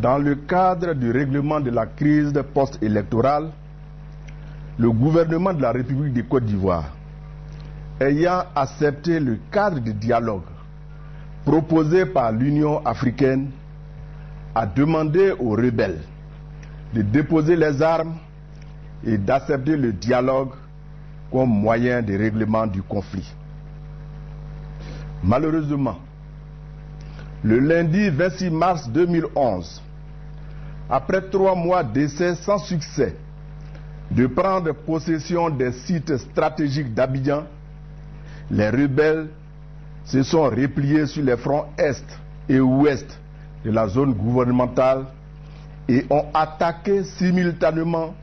Dans le cadre du règlement de la crise post-électorale, le gouvernement de la République de Côte d'Ivoire, ayant accepté le cadre de dialogue proposé par l'Union africaine, a demandé aux rebelles de déposer les armes et d'accepter le dialogue comme moyen de règlement du conflit. Malheureusement, le lundi 26 mars 2011, après 3 mois d'essais sans succès de prendre possession des sites stratégiques d'Abidjan, les rebelles se sont repliés sur les fronts est et ouest de la zone gouvernementale et ont attaqué simultanément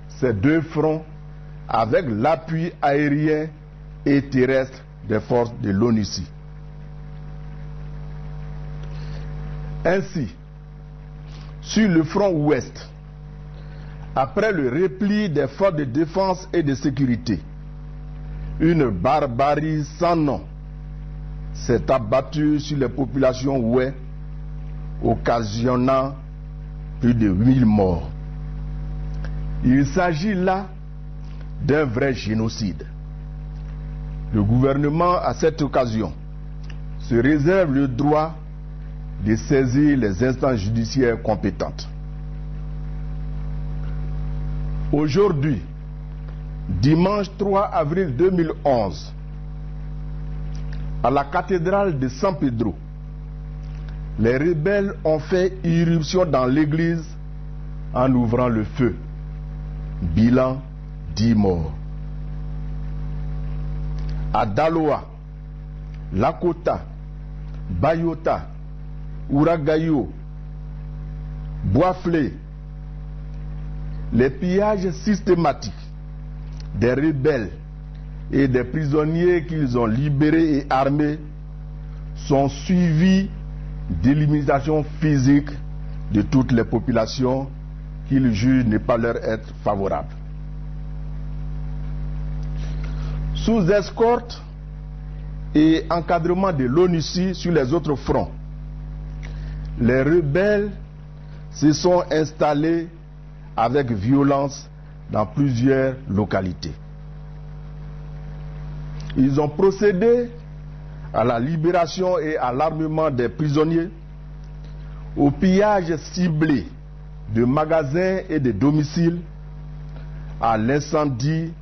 ces 2 fronts avec l'appui aérien et terrestre des forces de l'ONUCI. Ainsi, sur le front ouest, après le repli des forces de défense et de sécurité, une barbarie sans nom s'est abattue sur les populations ouest, occasionnant plus de 8000 morts. Il s'agit là d'un vrai génocide. Le gouvernement, à cette occasion, se réserve le droit de saisir les instances judiciaires compétentes. Aujourd'hui, dimanche 3 avril 2011, à la cathédrale de San Pedro, les rebelles ont fait irruption dans l'église en ouvrant le feu. Bilan 10 morts. À Daloa, Lakota, Bayota, Ouragayo, Boisflé, les pillages systématiques des rebelles et des prisonniers qu'ils ont libérés et armés sont suivis d'élimination physique de toutes les populations qu'ils jugent ne pas leur être favorables. Sous escorte et encadrement de l'ONUCI sur les autres fronts, les rebelles se sont installés avec violence dans plusieurs localités. Ils ont procédé à la libération et à l'armement des prisonniers, au pillage ciblé de magasins et de domiciles, à l'incendie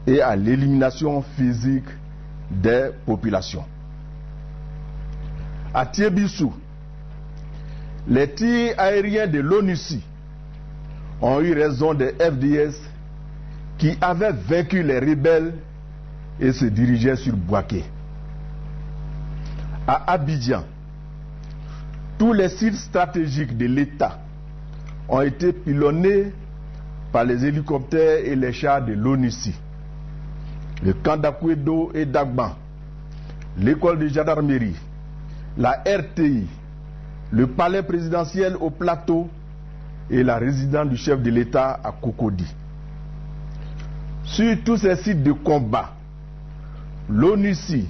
et à l'élimination physique des populations. À Tiebissou, les tirs aériens de l'ONUCI ont eu raison des FDS qui avaient vaincu les rebelles et se dirigeaient sur Bouaké. À Abidjan, tous les sites stratégiques de l'État ont été pilonnés par les hélicoptères et les chars de l'ONUCI. Le camp d'Akouedo et d'Agban, l'école de gendarmerie, la RTI, le palais présidentiel au Plateau et la résidence du chef de l'État à Cocody. Sur tous ces sites de combat, l'ONUCI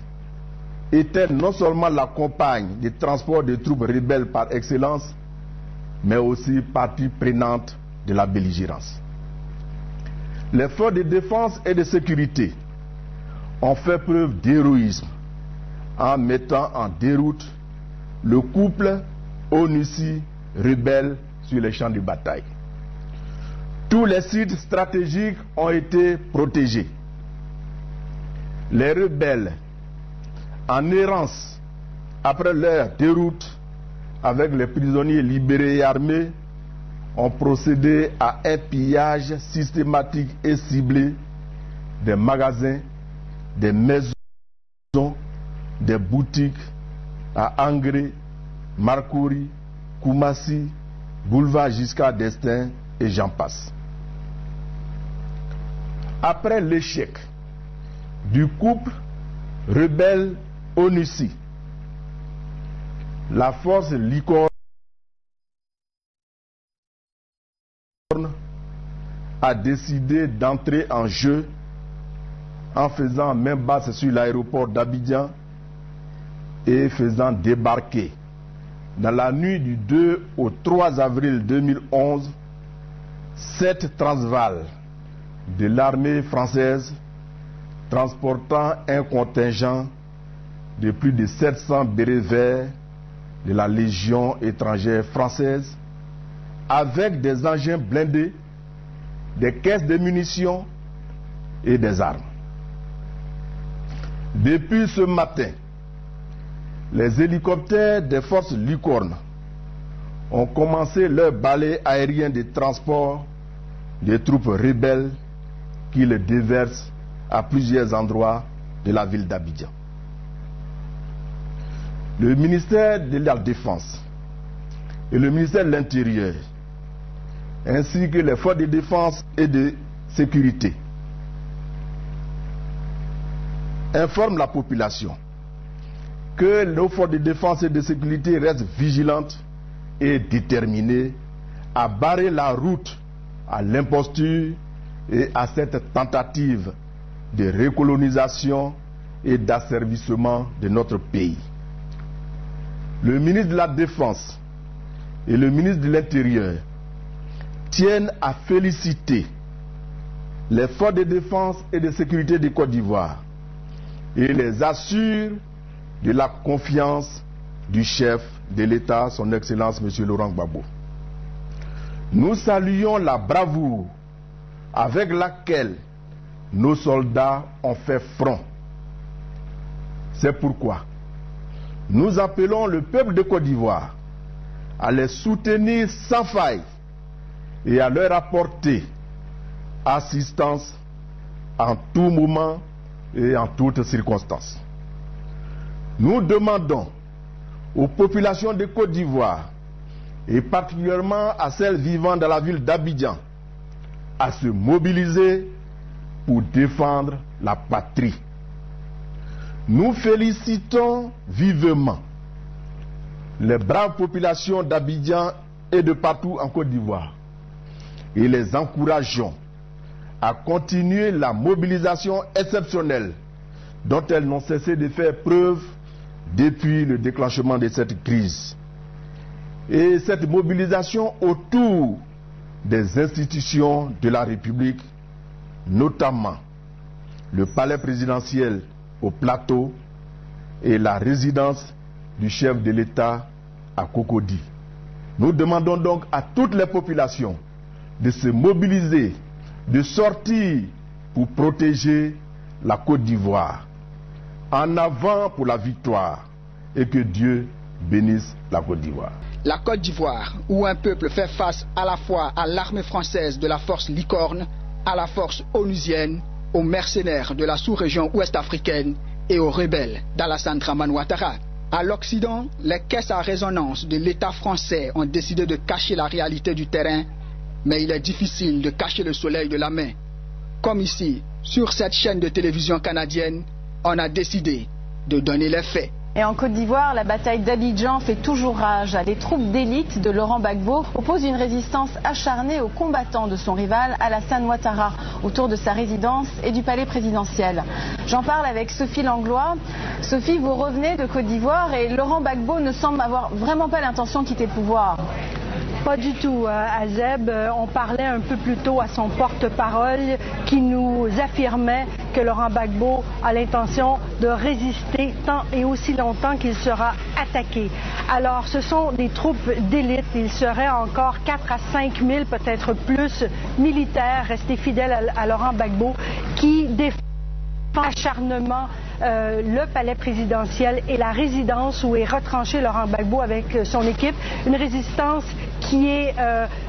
était non seulement la compagne de transport de troupes rebelles par excellence, mais aussi partie prenante de la belligérance. Les forces de défense et de sécurité ont fait preuve d'héroïsme en mettant en déroute le couple ONUCI-rebelle sur les champs de bataille. Tous les sites stratégiques ont été protégés. Les rebelles, en errance après leur déroute avec les prisonniers libérés et armés, ont procédé à un pillage systématique et ciblé des magasins, des maisons, des boutiques à Angré, Marcouri, Koumassi, boulevard Giscard d'Estaing et j'en passe. Après l'échec du couple rebelle ONUCI, la force licorne a décidé d'entrer en jeu en faisant main basse sur l'aéroport d'Abidjan et faisant débarquer dans la nuit du 2 au 3 avril 2011, 7 Transvaal de l'armée française transportant un contingent de plus de 700 bérets verts de la Légion étrangère française avec des engins blindés, des caisses de munitions et des armes. Depuis ce matin, les hélicoptères des forces Licorne ont commencé leur balai aérien de transport des troupes rebelles qui le déversent à plusieurs endroits de la ville d'Abidjan. Le ministère de la Défense et le ministère de l'Intérieur, ainsi que les forces de défense et de sécurité, informent la population que nos forces de défense et de sécurité restent vigilantes et déterminées à barrer la route à l'imposture et à cette tentative de recolonisation et d'asservissement de notre pays. Le ministre de la Défense et le ministre de l'Intérieur tiennent à féliciter les forces de défense et de sécurité de Côte d'Ivoire et les assurent de la confiance du chef de l'État, son Excellence M. Laurent Gbagbo. Nous saluons la bravoure avec laquelle nos soldats ont fait front. C'est pourquoi nous appelons le peuple de Côte d'Ivoire à les soutenir sans faille et à leur apporter assistance en tout moment et en toutes circonstances. Nous demandons aux populations de Côte d'Ivoire et particulièrement à celles vivant dans la ville d'Abidjan à se mobiliser pour défendre la patrie. Nous félicitons vivement les braves populations d'Abidjan et de partout en Côte d'Ivoire et les encourageons à continuer la mobilisation exceptionnelle dont elles n'ont cessé de faire preuve depuis le déclenchement de cette crise. Et cette mobilisation autour des institutions de la République, notamment le palais présidentiel au Plateau et la résidence du chef de l'État à Cocody. Nous demandons donc à toutes les populations de se mobiliser, de sortir pour protéger la Côte d'Ivoire. En avant pour la victoire et que Dieu bénisse la Côte d'Ivoire. La Côte d'Ivoire, où un peuple fait face à la fois à l'armée française de la force Licorne, à la force onusienne, aux mercenaires de la sous-région ouest-africaine et aux rebelles d'Alassane Dramane Ouattara. À l'Occident, les caisses à résonance de l'État français ont décidé de cacher la réalité du terrain, mais il est difficile de cacher le soleil de la main. Comme ici, sur cette chaîne de télévision canadienne, on a décidé de donner les faits. Et en Côte d'Ivoire, la bataille d'Abidjan fait toujours rage. Les troupes d'élite de Laurent Gbagbo opposent une résistance acharnée aux combattants de son rival Alassane Ouattara autour de sa résidence et du palais présidentiel. J'en parle avec Sophie Langlois. Sophie, vous revenez de Côte d'Ivoire et Laurent Gbagbo ne semble avoir vraiment pas l'intention de quitter le pouvoir. Pas du tout, Azeb. On parlait un peu plus tôt à son porte-parole qui nous affirmait que Laurent Gbagbo a l'intention de résister tant et aussi longtemps qu'il sera attaqué. Alors, ce sont des troupes d'élite. Il serait encore 4 à 5 000, peut-être plus, militaires restés fidèles à Laurent Gbagbo qui défendent acharnement le palais présidentiel et la résidence où est retranché Laurent Gbagbo avec son équipe. Une résistance qui est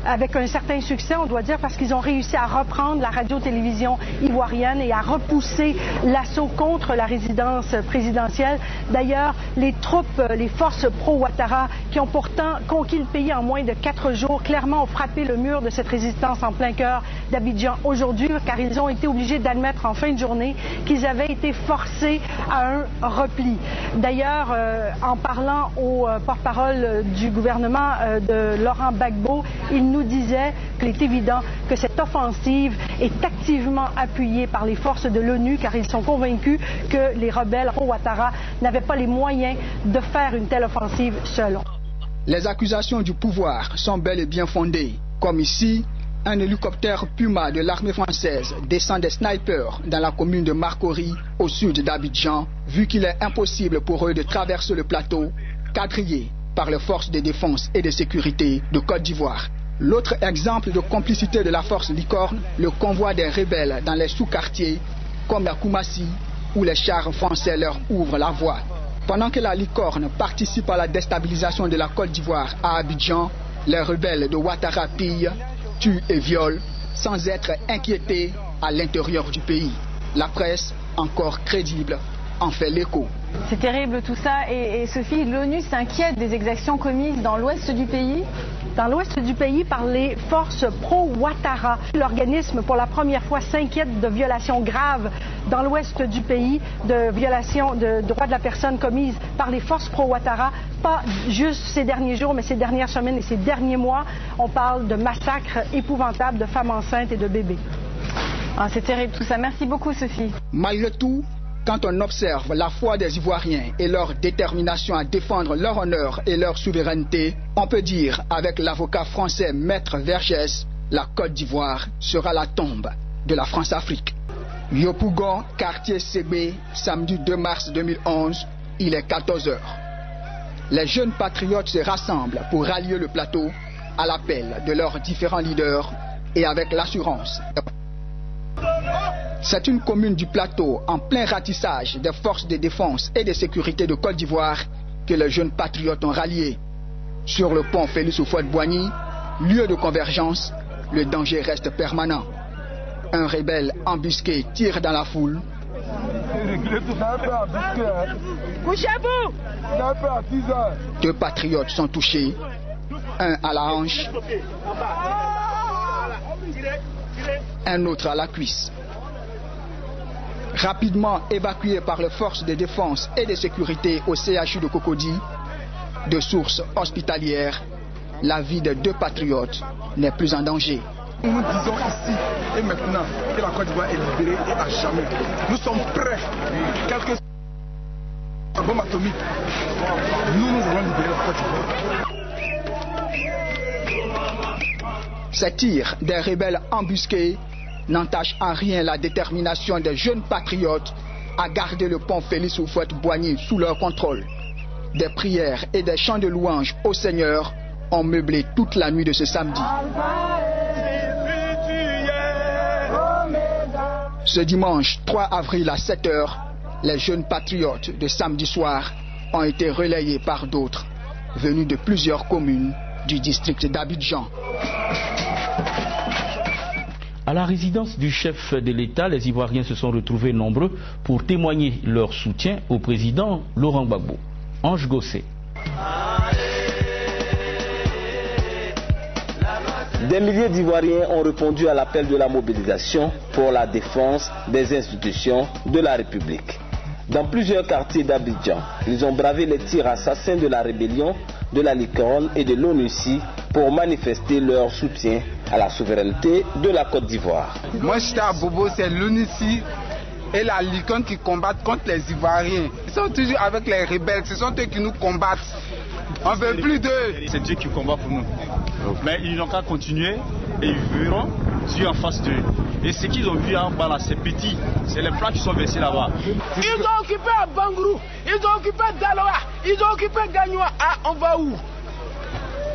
avec un certain succès, on doit dire, parce qu'ils ont réussi à reprendre la radio-télévision ivoirienne et à repousser l'assaut contre la résidence présidentielle. D'ailleurs, les troupes, les forces pro-Ouattara, qui ont pourtant conquis le pays en moins de 4 jours, clairement ont frappé le mur de cette résistance en plein cœur d'Abidjan aujourd'hui, car ils ont été obligés d'admettre en fin de journée qu'ils avaient été forcés à un repli. D'ailleurs, en parlant au porte-parole du gouvernement de Laurent Gbagbo, il nous disait qu'il est évident que cette offensive est activement appuyée par les forces de l'ONU, car ils sont convaincus que les rebelles pro-Ouattara n'avaient pas les moyens de faire une telle offensive seuls. Les accusations du pouvoir sont bel et bien fondées. Comme ici, un hélicoptère Puma de l'armée française descend des snipers dans la commune de Marcory, au sud d'Abidjan, vu qu'il est impossible pour eux de traverser le plateau, quadrillé par les forces de défense et de sécurité de Côte d'Ivoire. L'autre exemple de complicité de la force Licorne, le convoi des rebelles dans les sous-quartiers, comme à Koumassi, où les chars français leur ouvrent la voie. Pendant que la Licorne participe à la déstabilisation de la Côte d'Ivoire à Abidjan, les rebelles de Ouattara pillent, tuent et violent, sans être inquiétés à l'intérieur du pays. La presse, encore crédible, en fait l'écho. C'est terrible tout ça. Et Sophie, l'ONU s'inquiète des exactions commises dans l'ouest du pays? Dans l'ouest du pays par les forces pro-Ouattara. L'organisme, pour la première fois, s'inquiète de violations graves dans l'ouest du pays, de violations de droits de la personne commises par les forces pro-Ouattara, pas juste ces derniers jours, mais ces dernières semaines et ces derniers mois. On parle de massacres épouvantables de femmes enceintes et de bébés. Ah, c'est terrible tout ça. Merci beaucoup, Sophie. Malgré tout, quand on observe la foi des Ivoiriens et leur détermination à défendre leur honneur et leur souveraineté, on peut dire avec l'avocat français Maître Vergès, la Côte d'Ivoire sera la tombe de la France-Afrique. Yopougon, quartier CB, samedi 2 mars 2011, il est 14h. Les jeunes patriotes se rassemblent pour rallier le plateau à l'appel de leurs différents leaders et avec l'assurance. C'est une commune du plateau en plein ratissage des forces de défense et de sécurité de Côte d'Ivoire que les jeunes patriotes ont rallié. Sur le pont Félix Houphouët-Boigny, lieu de convergence, le danger reste permanent. Un rebelle embusqué tire dans la foule. Couchez-vous! 2 patriotes sont touchés, un à la hanche, un autre à la cuisse. Rapidement évacué par les forces de défense et de sécurité au CHU de Cocody, de sources hospitalières, la vie de 2 patriotes n'est plus en danger. Nous disons ici et maintenant que la Côte d'Ivoire est libérée et à jamais. Nous sommes prêts. Quelle que soit la bombe atomique, nous allons libérer la Côte d'Ivoire. Ces tirs des rebelles embusqués n'entache en rien la détermination des jeunes patriotes à garder le pont Félix Houphouët-Boigny sous leur contrôle. Des prières et des chants de louanges au Seigneur ont meublé toute la nuit de ce samedi. Ce dimanche 3 avril à 7h, les jeunes patriotes de samedi soir ont été relayés par d'autres venus de plusieurs communes du district d'Abidjan. À la résidence du chef de l'État, les Ivoiriens se sont retrouvés nombreux pour témoigner leur soutien au président Laurent Gbagbo. Ange Gossé. Des milliers d'Ivoiriens ont répondu à l'appel de la mobilisation pour la défense des institutions de la République. Dans plusieurs quartiers d'Abidjan, ils ont bravé les tirs assassins de la rébellion, de la Licorne et de l'ONUCI pour manifester leur soutien à la souveraineté de la Côte d'Ivoire. Moi, j'étais à Bobo, c'est l'ONUCI et la Licorne qui combattent contre les Ivoiriens. Ils sont toujours avec les rebelles, ce sont eux qui nous combattent. On ne veut plus d'eux. C'est Dieu qui combat pour nous. Mais ils n'ont qu'à continuer et ils verront Dieu en face d'eux. Et ce qu'ils ont vu en bas là, c'est petit. C'est les plats qui sont versés là-bas. Ils ont occupé à Bangrou, ils ont occupé Daloa, ils ont occupé Gagnoua. Ah, on va où?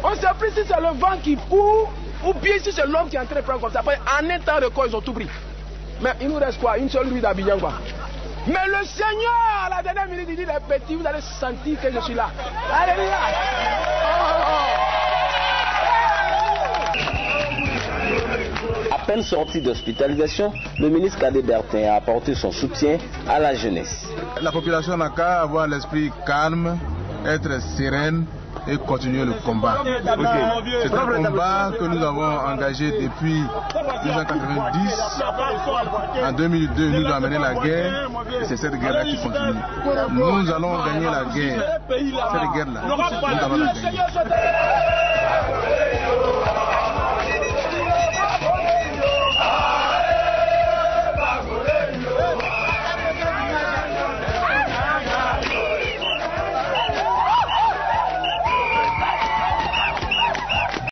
On ne sait plus si c'est le vent qui court ou bien si c'est l'homme qui est en train de prendre comme ça. En un temps de quoi ils ont tout pris. Mais il nous reste quoi? Une seule rue d'Abidjan quoi. Mais le Seigneur, à la dernière minute, il dit les petits, vous allez sentir que je suis là. Alléluia. À peine sorti d'hospitalisation, le ministre Cadet Bertin a apporté son soutien à la jeunesse. La population n'a qu'à avoir l'esprit calme, être sereine et continuer le combat. C'est un combat que nous avons engagé depuis 1990. En 2002, nous avons mené la guerre et c'est cette guerre-là qui continue. Nous allons gagner la guerre. Cette guerre-là, nous allons la gagner.